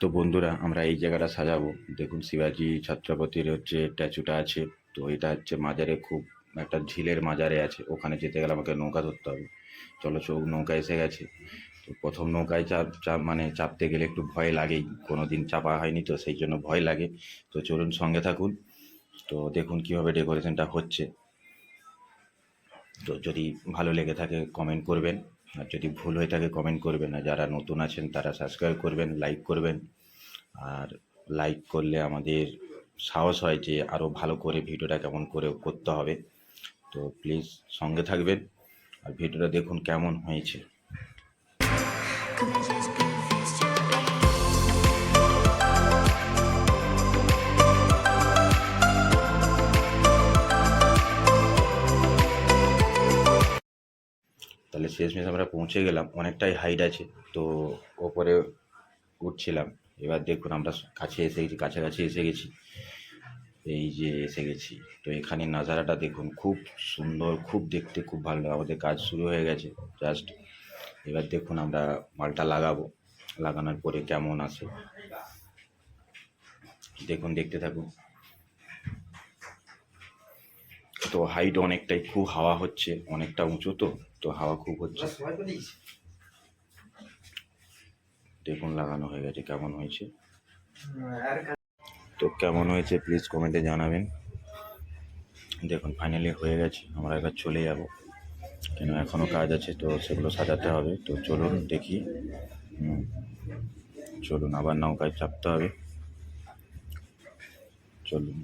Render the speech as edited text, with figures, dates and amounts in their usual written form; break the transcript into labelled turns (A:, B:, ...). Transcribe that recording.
A: তো বন্ধুরা, আমরা এই জায়গাটা সাজাবো। দেখুন, শিবাজি ছত্রপতির হচ্ছে স্ট্যাচুটা আছে। তো এটা হচ্ছে মাজারে, খুব একটা ঝিলের মাজারে আছে। ওখানে যেতে গেলে আমাকে নৌকা ধরতে হবে। চলো, নৌকা এসে গেছে। তো প্রথম নৌকায় চাপতে গেলে একটু ভয় লাগেই, কোনো দিন চাপা হয়নি তো সেই জন্য ভয় লাগে। তো চলুন, সঙ্গে থাকুন। তো দেখুন কীভাবে ডেকোরেশনটা হচ্ছে। তো যদি ভালো লেগে থাকে কমেন্ট করবেন, আর যদি ভুল হয়ে থাকে কমেন্ট করবেন। আর যারা নতুন আছেন তারা সাবস্ক্রাইব করবেন, লাইক করবেন। আর লাইক করলে আমাদের সাহস হয় যে আরও ভালো করে ভিডিওটা কেমন করে করতে হবে। তো প্লিজ সঙ্গে থাকবেন আর ভিডিওটা দেখুন কেমন হয়েছে। তাহলে শেষমেশ আমরা পৌঁছে গেলাম, অনেকটাই হাইট আছে। তো ওপরে উঠছিলাম। এবার দেখুন আমরা কাছাকাছি এসে গেছি। এই যে এসে গেছি। তো এখানে নাজারাটা দেখুন, খুব সুন্দর, খুব দেখতে খুব ভালো লাগে। আমাদের কাজ শুরু হয়ে গেছে জাস্ট। এবার দেখুন আমরা মালটা লাগাবো, লাগানোর পরে কেমন আসে দেখুন, দেখতে থাকুন। তো হাইট অনেকটাই, খুব হাওয়া হচ্ছে, অনেকটা উঁচু তো তো হাওয়া খুব হচ্ছে। দেখুন লাগানো হয়ে গেছে, কেমন হয়েছে। তো কেমন হয়েছে প্লিজ কমেন্টে জানাবেন। দেখুন ফাইনালি হয়ে গেছে। আমরা এবার চলে যাব, কেন এখনও কাজ আছে, তো সেগুলো সাজাতে হবে। তো চলুন দেখি। চলুন, আবার নৌকায় চাপতে হবে। চলুন।